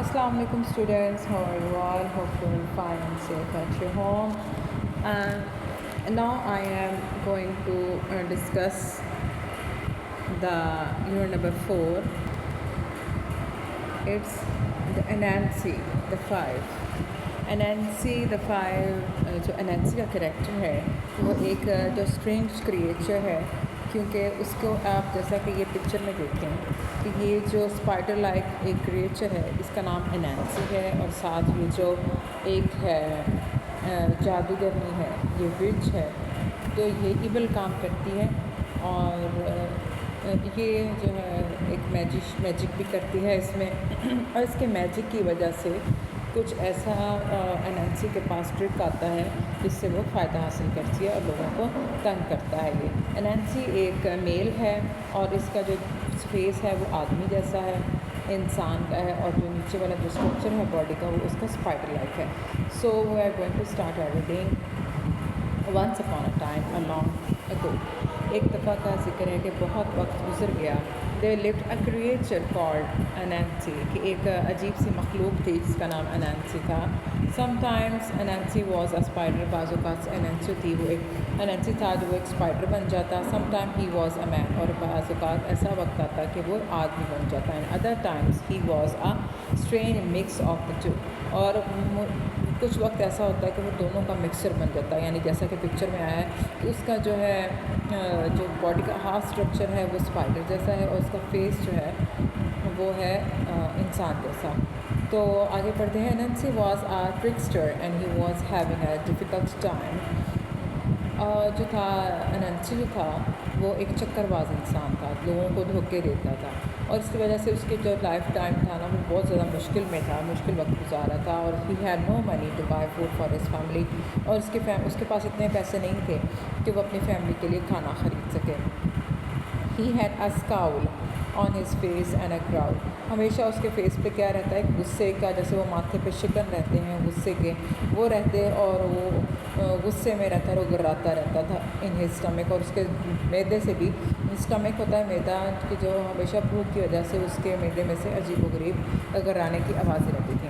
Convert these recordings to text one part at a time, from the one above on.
Assalamu alaikum students, how are you all? Hope you are fine and safe at your home. Now I am going to discuss the unit number 4. It's the Anansi, the 5. Anansi the 5 जो Anansi का character है वो एक जो strange creature है, क्योंकि उसको आप जैसा कि ये पिक्चर में देखें कि ये जो स्पाइडर लाइक एक क्रिएचर है इसका नाम एनैंसी है, और साथ ये जो एक है जादूगरनी है, ये विच है, तो ये इबल काम करती है और ये जो है एक मैजिक भी करती है इसमें और इसके मैजिक की वजह से कुछ ऐसा एनैंसी के पास ट्रिक आता है जिससे वो फ़ायदा हासिल करती है और लोगों को तंग करता है। ये एनैंसी एक मेल है और इसका जो फेस है वो आदमी जैसा है, इंसान का है, और जो नीचे वाला जो स्ट्रक्चर है बॉडी का वो उसका स्पाइडर लाइक है। So we are going to start everything. Once upon a time a long ago, एक दफ़ा का जिक्र है कि बहुत वक्त गुजर गया। There lived a creature called Anansi, कि एक अजीब सी मखलूक थी जिसका नाम एनैंसी था। समटाइम्स एनैंसी वॉज अ स्पाइडर, बाज़ औक़ात एनैंसी थी वो एक एनैंसी था जो वो एक स्पाइडर बन जाता। Sometime he was a man, और बाज़ औक़ात ऐसा वक्त आता कि वो आदमी बन जाता। And other times he was a strange mix of the two, और कुछ वक्त ऐसा होता है कि वो दोनों का मिक्सचर बन जाता है। यानी जैसा कि पिक्चर में आया है कि उसका जो है जो बॉडी का हाफ स्ट्रक्चर है वो स्पाइडर जैसा है और उसका फेस जो है वो है इंसान जैसा। तो आगे पढ़ते हैं। Anansi was a trickster and he was having a difficult time. जो था एनैंसी जो था वो एक चक्करबाज इंसान था, लोगों को धोखे देता था, और इसकी वजह से उसके जो लाइफ टाइम था ना वो बहुत ज़्यादा मुश्किल में था, मुश्किल वक्त गुजारा था। और he had no money to buy food for his family, और उसके पास इतने पैसे नहीं थे कि वो अपनी फैमिली के लिए खाना ख़रीद सके। He had a scowl on his face and a crowd, हमेशा उसके फेस पे क्या रहता है, गुस्से का, जैसे वो माथे पे शिकन रहते हैं गुस्से के वो रहते, और वो गुस्से में रहता है, वो गुर्राता रहता था इन हिज स्टमक, और उसके मैदे से भी, स्टमक होता है मैदा की, जो हमेशा भूख की वजह से उसके मैदे में से अजीबोगरीब गुर्राने की आवाज़ें रहती थी।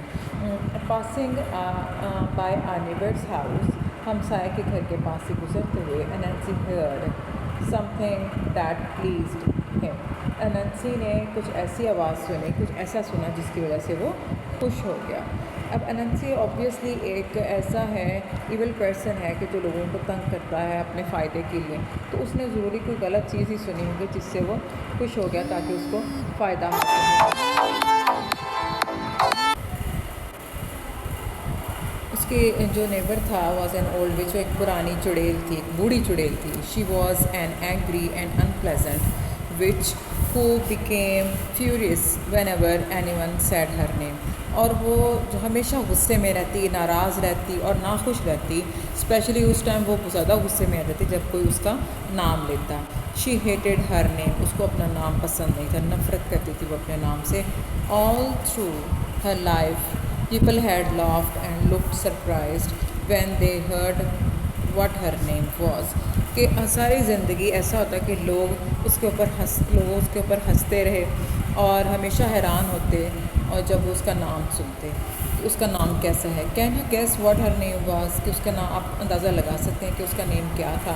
Passing by a neighbour's house, हमसाए के घर के पास से गुजरते हुए Anansi heard something that pleased him, Anansi ने कुछ ऐसी आवाज़ सुनी, कुछ ऐसा सुना जिसकी वजह से वो खुश हो गया। अब एनैंसी ऑब्वियसली एक ऐसा है इविल पर्सन है कि जो लोगों को तंग करता है अपने फ़ायदे के लिए, तो उसने ज़रूरी कोई गलत चीज़ ही सुनी होगी जिससे वो खुश हो गया ताकि उसको फ़ायदा हासिल हो। उसके जो नेबर था वॉज एन ओल्ड विच, एक पुरानी चुड़ैल थी, एक बूढ़ी चुड़ैल थी। She was an angry and unpleasant which who became furious when ever any one sad her name, और वो जो हमेशा गुस्से में रहती, नाराज़ रहती और नाखुश रहती, स्पेशली उस टाइम वो ज़्यादा गुस्से में रहती जब कोई उसका नाम लेता। शी हेटेड हर नेम, उसको अपना नाम पसंद नहीं था, नफ़रत करती थी वो अपने नाम से। All through her life people had laughed and looked surprised when they heard what her name was, कि सारी ज़िंदगी ऐसा होता कि लोग उसके ऊपर हंसते रहे और हमेशा हैरान होते और जब उसका नाम सुनते कि उसका नाम कैसा है। Can you guess what her name was, कि उसका नाम आप अंदाज़ा लगा सकते हैं कि उसका नेम क्या था।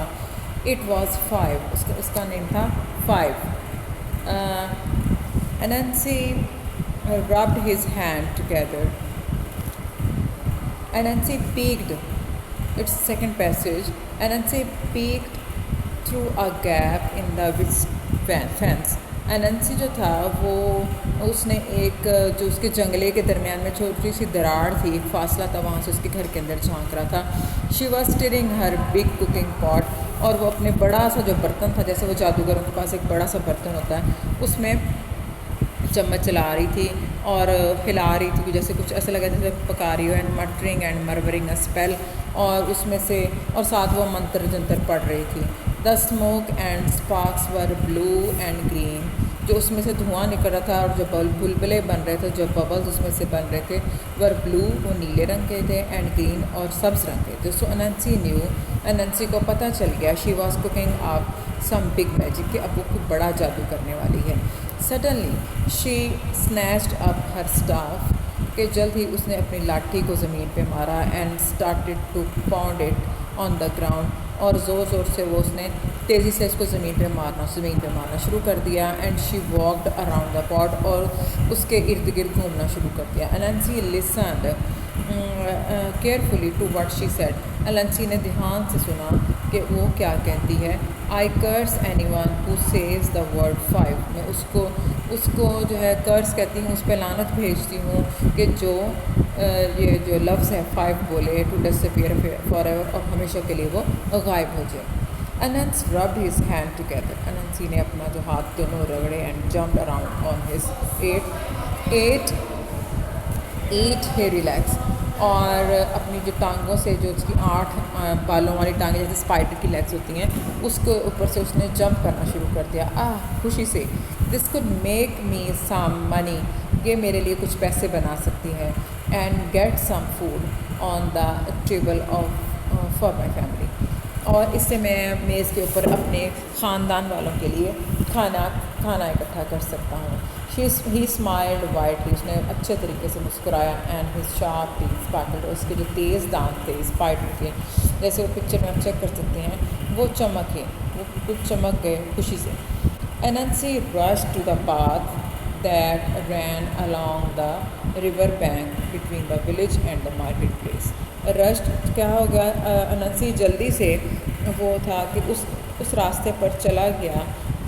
इट वाज 5, उसका नेम था 5। एनैंसी rubbed his hand together. Anansi peeked, its second passage, Anansi peeked through a gap in the fence. Anansi जो था वो उसने एक जो उसके जंगले के दरमियान में छोटी सी दरार थी, एक फासला था, वहाँ से उसके घर के अंदर झांक रहा था। She was steering her big cooking pot, और वो अपने बड़ा सा जो बर्तन था, जैसे वो जादूगरों के पास एक बड़ा सा बर्तन होता है, उसमें चम्मच चला रही थी और हिला रही थी, जैसे कुछ ऐसा लगा जैसे पका रही हो, and muttering and murmuring a spell, और उसमें से और साथ वो मंत्र जंतर पढ़ रही थी। The smoke and sparks were blue and green, जो उसमें से धुआं निकल रहा था और जो बुलबुले बन रहे थे, जो बबल्स उसमें से बन रहे थे, वर ब्लू, वो नीले रंग के थे, एंड ग्रीन, और सब्ज़ रंग के थे। सो एनैंसी न्यू, एनैंसी को पता चल गया, she was cooking up some big magic, कि अब वो खूब बड़ा जादू करने वाली है। Suddenly, she snatched up her staff, कि जल्द ही उसने अपनी लाठी को ज़मीन पे मारा and started to pound it on the ground, और ज़ोर ज़ोर से वो उसने तेज़ी से इसको ज़मीन पे मारना शुरू कर दिया। And she walked around the pot, और उसके इर्द गिर्द घूमना शुरू कर दिया। Anansi listened carefully to what she said. Anansi ने ध्यान से सुना कि वो क्या कहती है। I curse anyone who says the word 5। मैं उसको जो है कर्स कहती हूँ, उस पर लानत भेजती हूँ कि जो ये जो लफ्ज़ है 5 बोले, टू डिसअपीयर फॉरएवर, और हमेशा के लिए वो गायब हो जाए। अनंस रब हिज हैंड टुगेदर। अनंसी ने अपना जो हाथ दोनों रगड़े and jump around on his eight he relax, और अपनी जो टांगों से, जो उसकी 8 बालों वाली टांगें जैसे स्पाइडर की लेग्स होती हैं, उसके ऊपर से उसने जंप करना शुरू कर दिया खुशी से। This could make me some money, ये मेरे लिए कुछ पैसे बना सकती है। And get some food on the table off for my family, और इससे मैं मेज़ के ऊपर अपने ख़ानदान वालों के लिए खाना इकट्ठा कर सकता हूँ। ही स्माइल्ड वाइटली, उसने अच्छे तरीके से मुस्कुराया। And his sharp teeth sparkled, और उसके जो तेज़ दांत थे स्पाइडर के, जैसे वो पिक्चर में आप चेक कर सकते हैं, वो कुछ चमक गए खुशी से। Anansi rushed to the path that ran along the river bank between the village and the marketplace. Rushed क्या होगा, अनंसी जल्दी से वो था कि उस रास्ते पर चला गया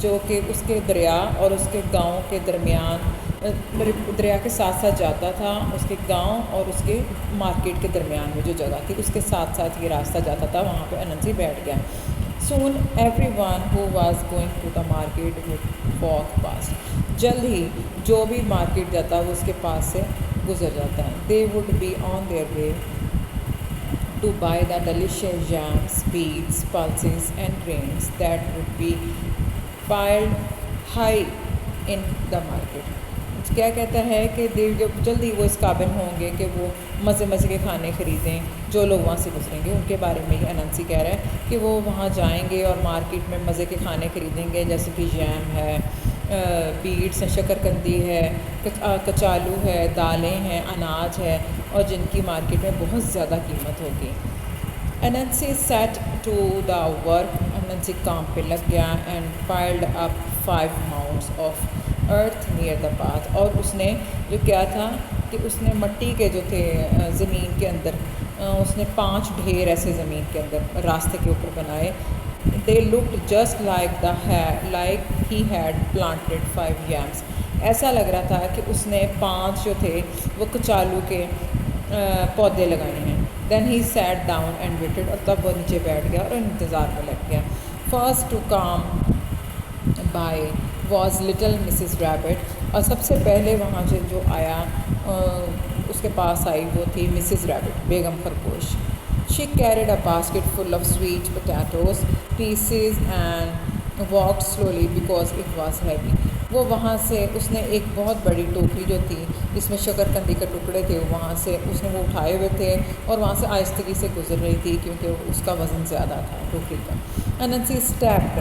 जो कि उसके दरिया और उसके गांव के दरमियान, दरिया के साथ साथ जाता था, उसके गांव और उसके मार्केट के दरमियान में जो जगह थी उसके साथ साथ ये रास्ता जाता था, वहाँ पे अनंसी बैठ गया। Soon everyone who was going to the market would walk past. जल्द ही जो भी मार्केट जाता वो उसके पास से गुजर जाता है। They would be on their way to buy the delicious jams, sweets, pulses and drinks that would be piled high in the market. क्या कहता है कि जल्दी वो इस काबिल होंगे कि वो मज़े के खाने ख़रीदें जो लोग वहाँ से गुजरेंगे। उनके बारे में ये अनंसी कह रहा है कि वो वहाँ जाएंगे और मार्केट में मज़े के खाने ख़रीदेंगे, जैसे कि जैम है, बीट्स हैं, शकरकंदी है, कचालू है, दालें हैं, अनाज है, और जिनकी मार्केट में बहुत ज़्यादा कीमत होगी। अनंसी सेट टू द वर्क, अनंसी काम पे लग गया। And piled up 5 mounds of earth near the path, और उसने जो क्या था कि उसने मिट्टी के जो थे ज़मीन के अंदर, उसने 5 ढेर ऐसे ज़मीन के अंदर रास्ते के ऊपर बनाए। They looked just like he had planted 5 yams। ऐसा लग रहा था कि उसने 5 जो थे वो कचालू के पौधे लगाए हैं। Then he sat down and waited, और तब वो नीचे बैठ गया और इंतज़ार में लग गया। First to come by was little Mrs Rabbit, और सबसे पहले वहाँ से जो आया उसके पास आई वो थी मिसिस रैबिट, बेगम खरगोश। She carried a basket full of sweet potatoes pieces and walked slowly because it was heavy. वो वहाँ से उसने एक बहुत बड़ी टोकरी जो थी जिसमें शकरकंदी के टुकड़े थे, वहाँ से उसने वो उठाए हुए थे और वहाँ से आहिस्तगी से गुजर रही थी क्योंकि उसका वज़न ज़्यादा था टोकरी का। अनंसी स्टेप्ड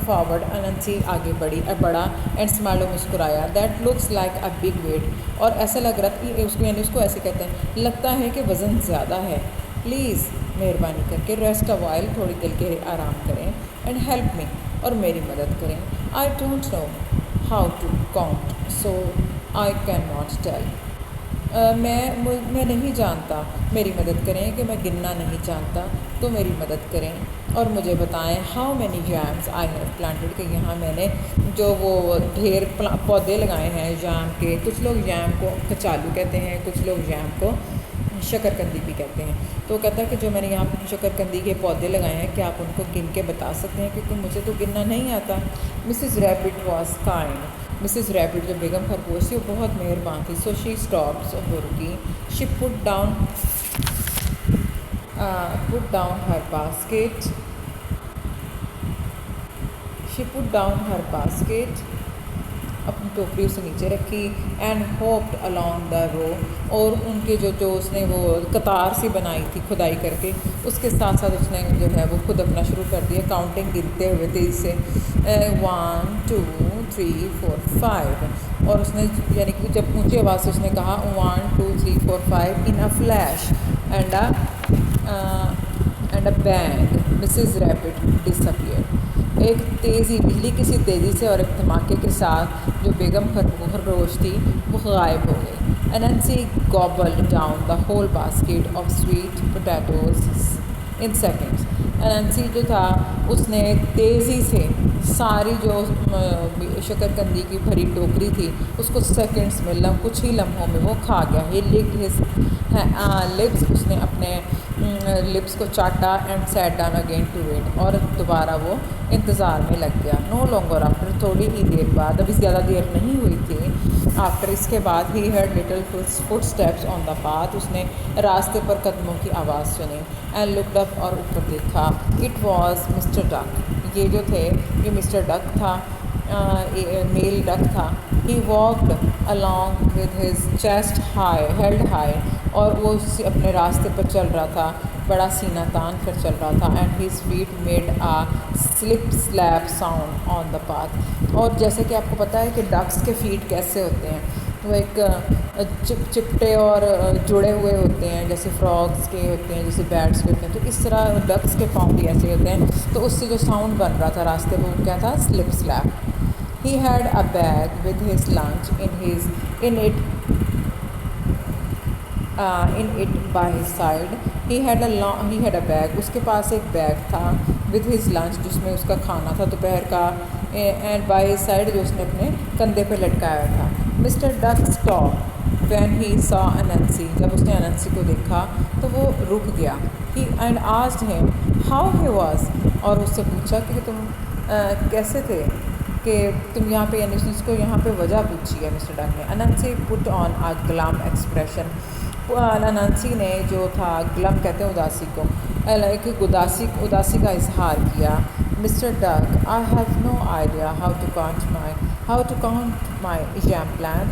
फॉरवर्ड, अनंसी आगे बढ़ा एंड स्माइल, मुस्कुराया। That looks like a big wait, और ऐसा लग रहा था उसको, यानी उसको ऐसे कहते हैं, लगता है कि वज़न ज़्यादा है। प्लीज़ मेहरबानी करके रेस्ट अ वाइल, थोड़ी देर के लिए आराम करें। एंड हेल्प मी, और मेरी मदद करें। I don't know how to count so I can not tell. मैं नहीं जानता, मेरी मदद करें कि मैं गिनना नहीं जानता, तो मेरी मदद करें और मुझे बताएं how many yams I have planted, कि यहाँ मैंने जो वो ढेर पौधे लगाए हैं जाम के। कुछ लोग जैम को कचालू कहते हैं, कुछ लोग जैम को शकरकंदी भी कहते हैं। तो कहता है कि जो मैंने यहाँ शकरकंदी के पौधे लगाए हैं, क्या आप उनको गिन के बता सकते हैं, क्योंकि मुझे तो गिनना नहीं आता। Mrs rabbit was kind, Mrs rabbit जो बेगम खरगोश थी वो बहुत मेहरबान थी। सो शी स्टॉप्ड, सो वो रुकी। She put down her basket, अपनी टोकरी उसे नीचे रखी। And hopped along the row, और उनके जो उसने वो कतार सी बनाई थी खुदाई करके, उसके साथ साथ उसने जो है वो खुद अपना शुरू कर दिया, काउंटिंग गिनते हुए तेज़ी से। 1 2 3 4 5। और उसने यानी कि जब ऊंची आवाज़ से उसने कहा 1 2 3 4 5 इन a flash and a bang Mrs rabbit disappear. एक तेज़ी बिजली की सी तेज़ी से और एक धमाके के साथ जो बेगम खरगोश थी वो गायब हो गई। Anansi gobbled down the whole basket of sweet potatoes in seconds. Anansi जो था उसने तेज़ी से सारी जो शकरकंदी की भरी टोकरी थी उसको सेकंड्स में कुछ ही लम्हों में वो खा गया। ही लिक्ड हिज लिप्स, उसने अपने लिप्स को चाटा and sat down again to wait, और दोबारा वो इंतज़ार में लग गया। नो लॉन्गर आफ्टर, थोड़ी ही देर बाद, अभी ज़्यादा देर नहीं हुई थी, आफ्टर इसके बाद he heard little foot steps on the path, उसने रास्ते पर कदमों की आवाज़ सुनी। एंड लुक्ड अप, और ऊपर देखा। इट वॉज मिस्टर डक, ये जो थे ये मिस्टर डक था, मेल डक था। He walked along with his chest high held high, और वो अपने रास्ते पर चल रहा था, बड़ा सीना तान कर चल रहा था। And his feet made a slip slap sound on the path. और जैसे कि आपको पता है कि डक्स के फीट कैसे होते हैं, वो एक चिपटे और जुड़े हुए होते हैं, जैसे फ्रॉग्स के होते हैं, जैसे बैट्स के होते हैं, तो इस तरह डक्स के पाँव भी ऐसे होते हैं। तो उससे जो साउंड बन रहा था रास्ते में वो क्या था, slip slap. He had a bag with his lunch in it by his side. He had a bag. उसके पास एक बैग था with his lunch, जिसमें उसका खाना था दोपहर का, and by his side, जो उसने अपने कंधे पे लटकाया था। Mr. Duck stopped when he saw Anansi. जब उसने अनंसी को देखा तो वो रुक गया। He and asked him how he was, और उससे पूछा कि तुम कैसे थे, कि तुम यहाँ पे, यानी उसको यहाँ पे वजह पूछी है मिस्टर डक ने। Anansi put on a glum expression, Anansi ने जो था, ग्लम कहते हैं उदासी को, एक उदासी का इजहार किया। Mr Duck, I have no idea how to count my yam plant.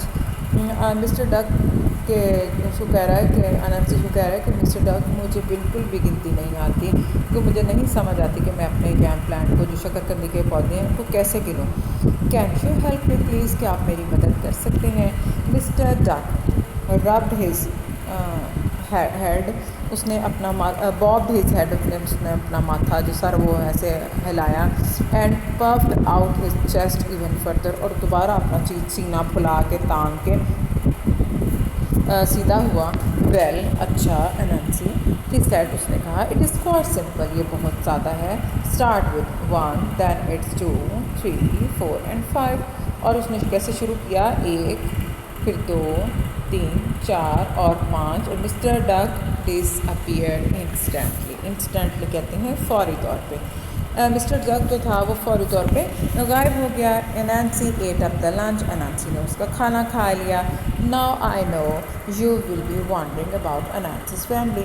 Mr Duck के उसको कह रहा है कि अनंसी को कह रहा है कि मिस्टर डक, मुझे बिल्कुल भी गिनती नहीं आती, तो मुझे नहीं समझ आती कि मैं अपने जैम प्लांट को, जो शकरकंदी के पौधे हैं, उनको कैसे गिनूँ। Can you help me please, क्या आप मेरी मदद कर सकते हैं। Mister duck rubbed his head, उसने अपना बॉब हिज हेड, उसने अपना माथा, जो सर वो ऐसे हिलाया। And puffed out his chest even further, और दोबारा अपना सीना फुला के तान के सीधा हुआ। वेल, अच्छा अनंसी, ही सेड, उसने कहा, इट इज़ क्वाइट सिंपल, ये बहुत ज़्यादा है। Start with 1, then it's 2, 3, 4 and 5, और उसने कैसे शुरू किया, 1, फिर 2, 3, 4 और 5, और मिस्टर डक डिसअपीयर्ड इंस्टेंटली कहते हैं फौरी तौर पे। मिस्टर डक जो था वो फौरी तौर पे गायब हो गया। Anansi ate up the lunch, Anansi ने उसका खाना खा लिया। Now I know you will be wondering about Anansi's family,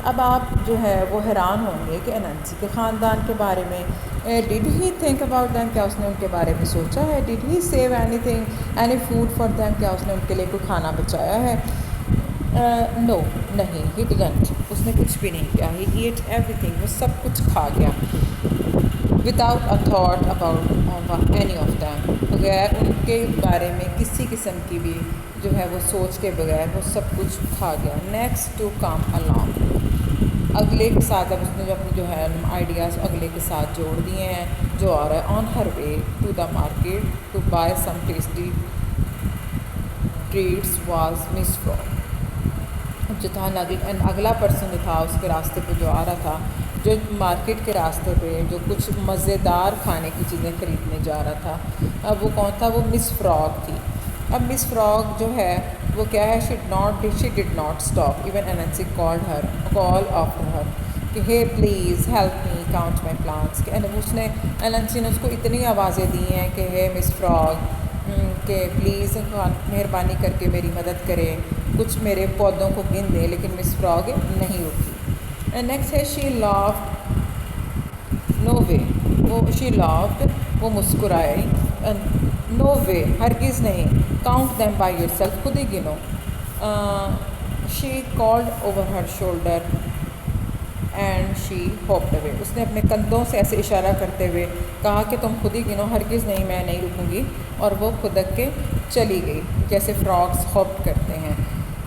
अब आप जो है वो हैरान होंगे कि एनैंसी के ख़ानदान के बारे में। Did he think about them, क्या उसने उनके बारे में सोचा है। Did he save any food for them, क्या उसने उनके लिए कोई खाना बचाया है। नो, नहीं, ही डिडंट, उसने कुछ भी नहीं किया। ही ईट एवरीथिंग, वो सब कुछ खा गया। Without a thought about any of them, बगैर उनके बारे में किसी किस्म की भी जो है वो सोच के बगैर वो सब कुछ खा गया। नेक्स्ट टू कम अलॉन्ग, अगले के साथ, अब उसने जो अपने जो है आइडियाज़ अगले के साथ जोड़ दिए हैं। जो आ रहा है, on her way to the market to buy some tasty treats was Miss Frog. जो था अगला पर्सन जो था उसके रास्ते पे जो आ रहा था, जो मार्केट के रास्ते पे जो कुछ मज़ेदार खाने की चीज़ें ख़रीदने जा रहा था, अब वो कौन था, वो मिस फ्रॉग थी। अब मिस फ्रॉग जो है वो क्या है, she did not stop even Anansi call after her कि hey please help me count my plants. उसने एनैंसी ने उसको इतनी आवाज़ें दी हैं कि हे मिस फ्रॉग, कि प्लीज़ मेहरबानी करके मेरी मदद करें, कुछ मेरे पौधों को गिन दे, लेकिन मिस फ्रॉग नहीं रुकी। नेक्स्ट है शी लाफ्ड, नो वे, वो मुस्कुराई। नो वे, हरगिज़ नहीं। काउंट दैम बाय योरसेल्फ, खुद ही गिनो। She called over her shoulder and she hopped away. उसने अपने कंधों से ऐसे इशारा करते हुए कहा कि तुम खुद ही गिनो, हरगिज़ नहीं, मैं नहीं रुकूंगी। और वो खुदक के चली गई, जैसे फ्रॉग्स हॉप्ड करते हैं।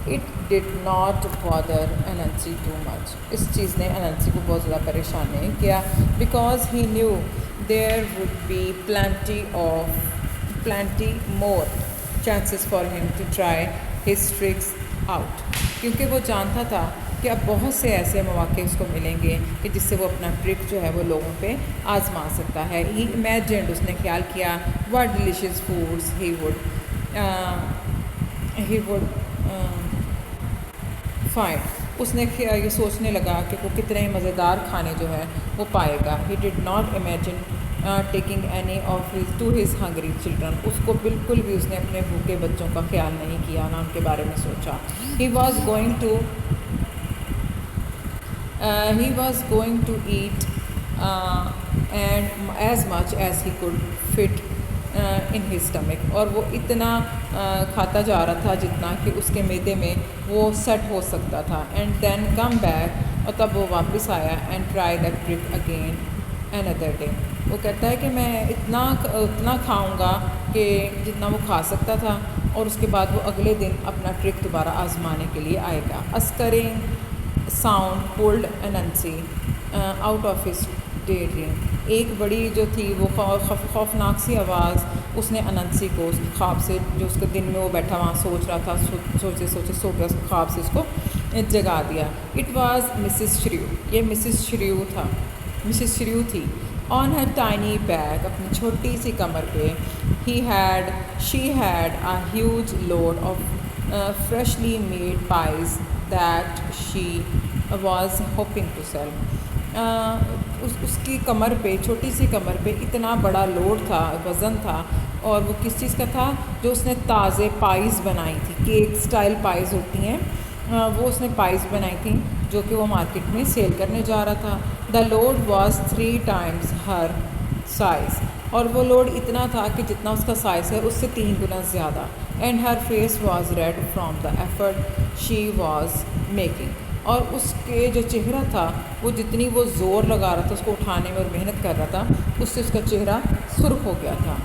It did not bother Anansi too much. इस चीज़ ने अनंसी को बहुत ज़्यादा परेशान नहीं किया, because he knew there would be plenty more chances for him to try his tricks out। क्योंकि वो जानता था कि अब बहुत से ऐसे मौके उसको मिलेंगे कि जिससे वो अपना ट्रिक जो है वो लोगों पे आजमा सकता है। ही इमेजिन्ड, उसने ख्याल किया, what delicious foods he would find. उसने ये सोचने लगा कि वो कितने मज़ेदार खाने जो है वो पाएगा। He did not imagine taking any of his Hungary children. उसको बिल्कुल भी उसने अपने भूखे बच्चों का ख्याल नहीं किया, ना उनके बारे में सोचा। He was going to eat and as much as he could fit in his stomach. और वो इतना खाता जा रहा था जितना कि उसके मैदे में वो सेट हो सकता था। एंड देन कम बैक, और तब वो वापस आया and try the trick again another day. वो कहता है कि मैं उतना खाऊंगा कि जितना वो खा सकता था, और उसके बाद वो अगले दिन अपना ट्रिक दोबारा आजमाने के लिए आएगा। A scurrying sound pulled Anansi out of his daydream. एक बड़ी जो थी वो खौफनाक सी आवाज़ उसने अनंसी को उस ख्वाब से, जो उसके दिन में वो बैठा वहाँ सोच रहा था, सोचते सोचते सो गया, उस ख्वाब से उसको जगा दिया। It was Mrs Shriyu. ये मिसिस श्रीयू थी। ऑन हर टाइनी बैग, अपनी छोटी सी कमर पे, she had a huge load of freshly made pies that she was hoping to sell. उसकी कमर पे, छोटी सी कमर पे इतना बड़ा लोड था, वज़न था। और वो किस चीज़ का था? जो उसने ताज़े पाइज़ बनाई थी, केक स्टाइल पाइज़ होती हैं, वो उसने पाइज़ बनाई थी जो कि वो मार्केट में सेल करने जा रहा था। The load was 3 times her size. और वो लोड इतना था कि जितना उसका साइज़ है उससे 3 गुना ज़्यादा। And her face was red from the effort she was making. और उसके जो चेहरा था, वो जितनी वो ज़ोर लगा रहा था उसको उठाने में और मेहनत कर रहा था, उससे उसका चेहरा सुर्ख हो गया था।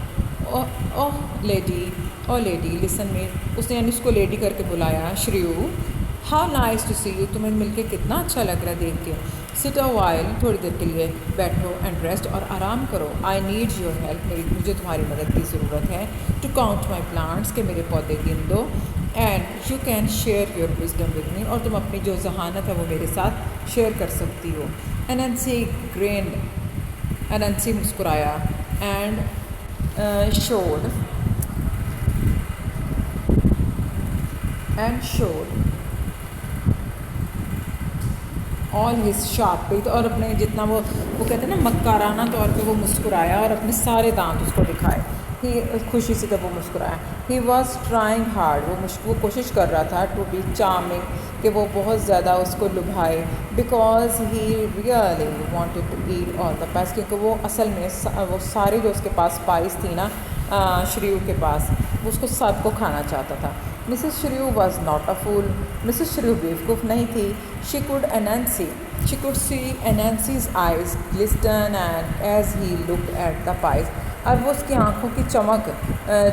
Oh lady listen me. उसने यानी उसको लेडी करके बुलाया। Shriyu, how nice to see you. तुम्हें मिलके कितना अच्छा लग रहा है देख के। सिट अ वाइल, थोड़ी देर के लिए बैठो, एंड रेस्ट, और आराम करो। आई नीड योर हेल्प, मुझे तुम्हारी मदद की ज़रूरत है। टू काउंट माई प्लांट्स, के मेरे पौधे गिन दो। And you can share your wisdom with me, और तुम अपनी जो जहानत है वो मेरे साथ शेयर कर सकती हो। अनंसी ग्रेंड, अनंसी मुस्कुराया। And showed all his sharp teeth. और अपने जितना वो कहते हैं ना मक्काराना तौर पे वो मुस्कुराया और अपने सारे दांत उसको दिखाए। ही खुशी से जब वो मुस्कुराया। ही वॉज ट्राइंग हार्ड, वो कोशिश कर रहा था टू बी चार्मिंग, कि वो बहुत ज़्यादा उसको लुभाए। Because he really wanted to eat all the pies, क्योंकि वो असल में वो सारी जो उसके पास पाइस थी ना श्रीयू के पास, वो उसको सबको खाना चाहता था। Mrs Shrew was not a fool. Mrs Shrew बेवकूफ़ नहीं थी। She could see Anansi's eyes glisten and as he looked at the pies. और वो उसकी आंखों की चमक,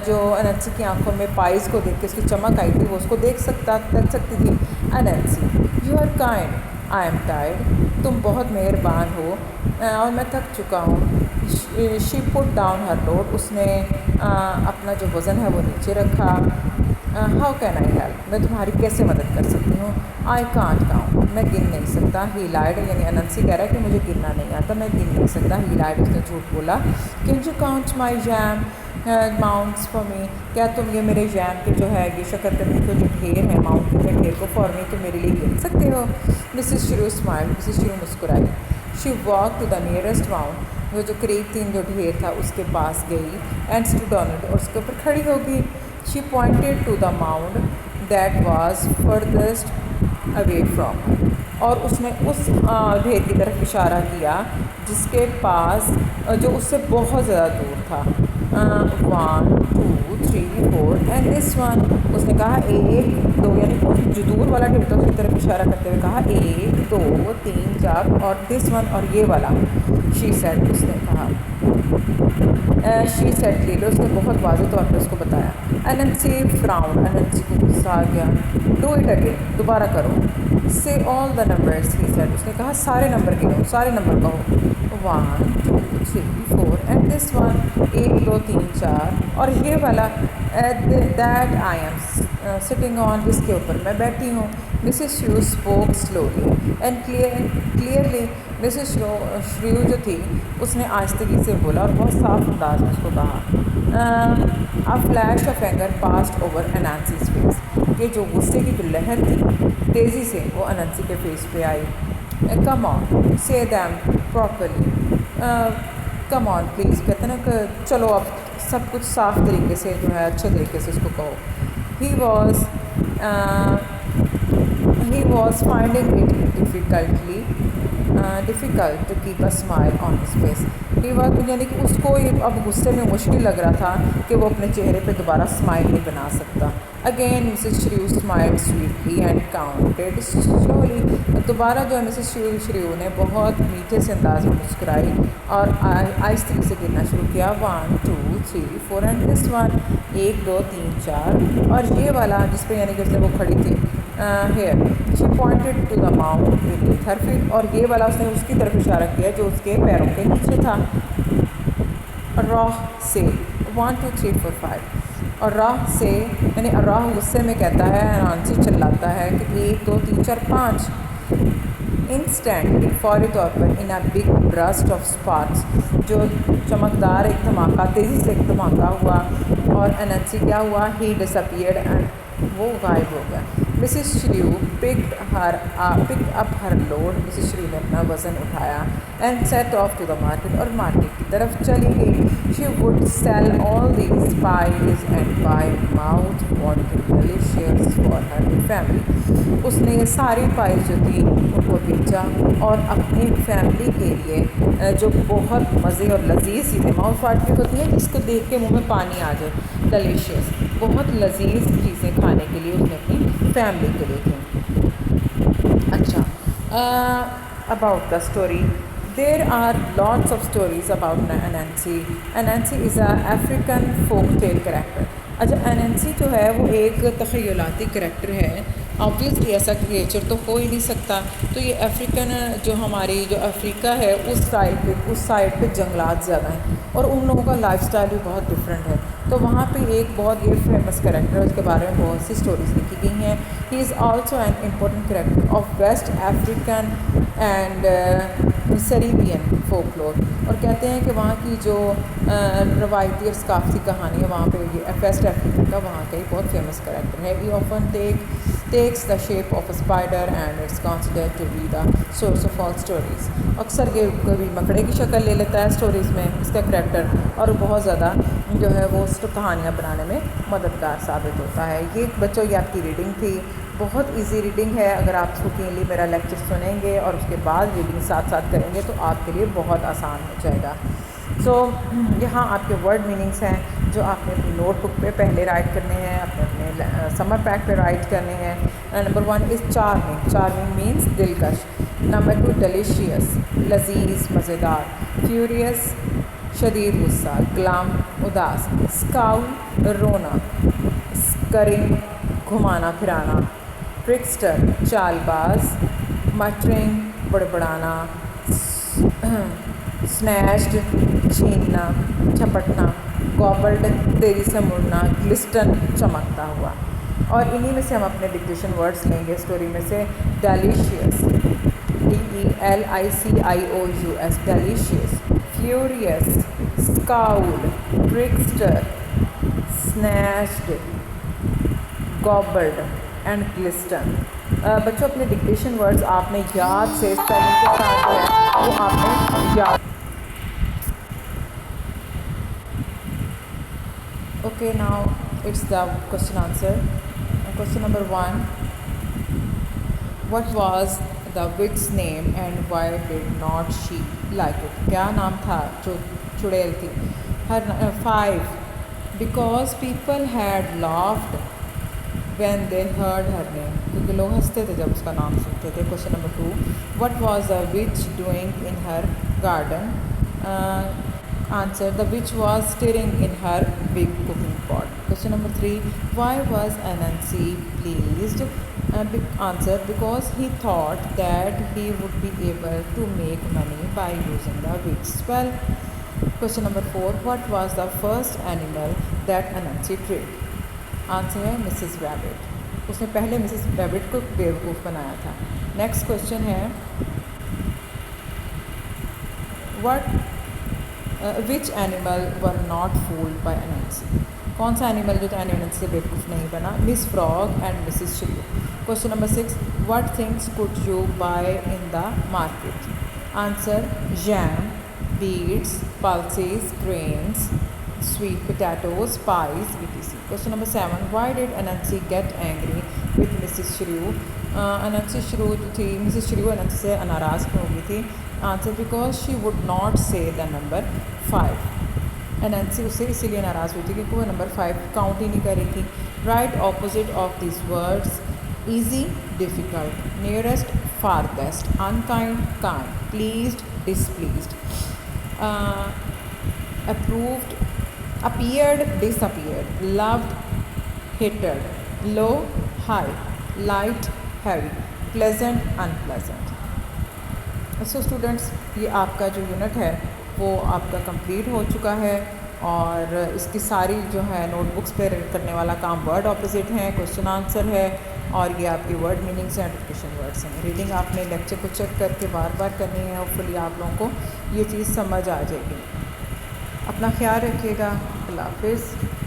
जो अनंसी की आंखों में पाइज को देख के उसकी चमक आई थी, वो उसको देख सकती थी। Anansi, you are kind, I am tired. तुम बहुत मेहरबान हो और मैं थक चुका हूँ। She put down her load. उसने अपना जो वज़न है वो नीचे रखा। हाउ कैन आई हेल्प, मैं तुम्हारी कैसे मदद कर सकती हूँ। आई कांट काउंट, मैं गिन नहीं सकता। ही लाइड, यानी अनंसी कह रहा है कि मुझे गिनना नहीं आता, मैं गिन नहीं सकता। ही लाइड, उसने झूठ बोला। Can you count my yam mounds for me, क्या तुम ये मेरे जैम के जो है ये शकरकंदी के जो ढेर है, माउंट के जो ढेर को फॉर मी तुम मेरे लिए गिन सकते हो। Mrs Shrew smile, Mrs Shrew मुस्कुराई। She walk to the nearest mount, वो जो करीब 3 जो ढेर था उसके पास गई। एंड स्टूड ऑन इट, और उसके ऊपर खड़ी होगी। She pointed to the mound that was furthest away from, और उसने उस ढेर की तरफ इशारा किया जिसके पास, जो उससे बहुत ज़्यादा दूर था। 1 2 3 4 एंड दिस वन, उसने कहा 1 2, यानी जो दूर वाला गिफ्ट था उसकी तरफ इशारा करते हुए कहा 1 2 3 4, और दिस वन, और ये वाला शी सेड, उसने कहा शी सेड क्लियरली, उसने बहुत वाज़ेह तौर पर उसको बताया। अनंसी फ्राउन, अनंसी को गुस्सा आ गया। डू इट अगेन, दोबारा करो। से all the numbers he said, उसने कहा सारे नंबर गिनो, सारे नंबर कहो। 1 2 3 4 एंड दिस वन, 1 2 3 4, और ये वाला that I am sitting on, जिसके ऊपर मैं बैठी हूँ। मिसेस श्रू spoke slowly and clearly, Mrs श्रू जो थी उसने आहिस्तगी से बोला और बहुत साफ अंदाज में उसको कहा। A flash of anger passed over Anansi's face, ये जो गुस्से की जो लहर थी तेज़ी से वो अनंसी के फेस पे आई। कम ऑन से them properly, come on please, कहते ना कि चलो अब सब कुछ साफ तरीके से जो है अच्छे तरीके से उसको कहो। He was finding it difficult to keep a smile on his face. He was, यानी कि उसको ये अब गुस्से में मुश्किल लग रहा था कि वो अपने चेहरे पे दोबारा स्माइल नहीं बना सकता। अगेन मिसेस श्रू smiled sweetly and counted slowly, दोबारा जो है मिसेस श्रू ने बहुत मीठे से अंदाज में मुस्कुराई और आहिस्ते से गिनना शुरू किया। 1 2 3 4 एंड दिस वन, 1 2 3 4, और ये वाला जिस पे यानी कि उसने वो खड़ी थी here, she pointed to the mound beneath her feet, और ये वाला उसने उसकी तरफ इशारा किया जो उसके पैरों के नीचे था। राह से 1 2 3 4 5, और राह से यानी राह गुस्से में कहता है, अनंसी चिल्लाता है कि 1 2 3 4 5। इंस्टेंटली, फौरी तौर पर, in a big burst of sparks, जो चमकदार एक धमाका, तेज़ी से एक धमाका हुआ और अनंसी क्या हुआ, ही डिसअपीयर्ड एंड वो गायब हो गया। Mrs Shrew picked up her load, Mrs Shrew ने अपना वज़न उठाया and set off to the market, और मार्केट की तरफ चली गई। She would sell all these pies and buy mouth watering delicious for her family, उसने ये सारी पाइज जो थी उनको बेचा और अपनी फैमिली के लिए जो बहुत मज़े और लजीज चीज़ें, माउथ वाटरिंग होती है जिसको देख के मुँह में पानी आ जाए, डिलीशियस, बहुत लजीज चीज़ें खाने के लिए उसने अपनी फैमिली के लिए थी। अच्छा, about the story, there are lots of stories about Anansi. Anansi is a African folk tale character. अच्छा, अनंसी जो है वो एक तख़य्युलाती करैक्टर है। ऑब्वियसली ऐसा क्रिएचर तो हो ही नहीं सकता। तो ये अफ्रीकन जो हमारी जो अफ्रीका है उस साइड पे जंगलात ज़्यादा हैं और उन लोगों का लाइफस्टाइल भी बहुत डिफरेंट है। तो वहाँ पे एक बहुत ये फेमस कैरेक्टर है, उसके बारे में बहुत सी स्टोरीज लिखी गई हैं। He is also an important character of West African and Caribbean folklore, और कहते हैं कि वहाँ की जो रवायती और सकाफती कहानी है वहाँ पे ये वेस्ट अफ्रीका का वहाँ का एक बहुत फेमस कैरेक्टर है। ही often takes the shape of a spider and it's considered to be the source of all stories। अक्सर ये कभी मकड़े की शक्ल ले लेता है स्टोरीज़ में इसका करैक्टर, और बहुत ज़्यादा जो है वो कहानियाँ बनाने में मददगार साबित होता है। ये बच्चों ये आपकी रीडिंग थी, बहुत इजी रीडिंग है। अगर आप स्कूली मेरा लेक्चर सुनेंगे और उसके बाद रीडिंग साथ साथ करेंगे तो आपके लिए बहुत आसान हो जाएगा। यहाँ आपके वर्ड मीनिंग्स हैं जो आपने अपनी नोटबुक पे पहले राइट करने हैं, अपने समर पैक पे राइट करने हैं। नंबर 1 इज़ चार्मिंग मीन्स दिलकश। नंबर 2 डिलीशियस, लजीज मज़ेदार। फ्यूरियस, शदीद गुस्सा। ग्लाम, उदास। स्काउल, रोना। स्करिंग, घुमाना फिराना। ट्रिक्स्टर, चालबाज। मटरिंग, बड़बड़ाना। स्नैच्ड, छीनना, झपटना। गॉबल्ड, तेज़ी से मुड़ना। ग्लिस्टन, चमकता हुआ। और इन्हीं में से हम अपने डिक्टेशन वर्ड्स लेंगे स्टोरी में से। Delicious, DELICIOUS, delicious. Furious, scowl, trickster, snatched, gobbled and glisten. बच्चों अपने डिक्टेशन वर्ड्स आपने याद से स्पेलिंग के साथ जो है वो आपने याद। Okay, now it's the question answer. Question number 1, what was the witch's name and why did not she like it? क्या नाम था जो चुड़ैल थी her 5 because people had laughed when they heard her name, क्योंकि लोग हंसते थे जब उसका नाम सुनते थे. Question number 2, what was the witch doing in her garden? Answer, the witch was stirring in her big cooking pot. Question number 3, why was Anansi pleased? Answer, because he thought that he would be able to make money by using the witch spell. Question number 4, what was the first animal that Anansi tricked? Answer है Mrs rabbit. उसने पहले Mrs rabbit को बेवकूफ़ बनाया था. Next question है, which animal were not fooled by Anansi? कौन सा एनिमल जो था अनंसी से बेवकूफ़ नहीं बना? Miss Frog and Mrs Shrew. Question number 6, what things could you buy in the market? Answer, jam, beads, pulses, grains, sweet potatoes, pies, etc. Question number 7, why did Anansi get angry with Mrs. Shrew? Anansi Shrew जो थी, Mrs. Shrew Anansi से नाराज़ क्यों हो गई थी? Answer, because she would not say the number 5. Anansi उससे इसीलिए नाराज़ हुई थी क्योंकि वो नंबर 5 काउंट ही नहीं कर रही थी. Write opposite of these words: easy, difficult, nearest, farthest, unkind, kind, pleased, displeased, approved, appeared, disappeared, loved, hated, low, high, light, heavy, pleasant, unpleasant. So students, ये आपका जो यूनिट है वो आपका कंप्लीट हो चुका है और इसकी सारी जो है नोटबुक्स पे करने वाला काम वर्ड ऑपोजिट हैं, क्वेश्चन आंसर है और ये आपकी word meanings and application words हैं. रीडिंग आपने लेक्चर को चेक करके बार बार करनी है. होपफुली आप लोगों को ये चीज़ समझ आ जाएगी. अपना ख्याल रखिएगा. अल्लाह हाफिज़.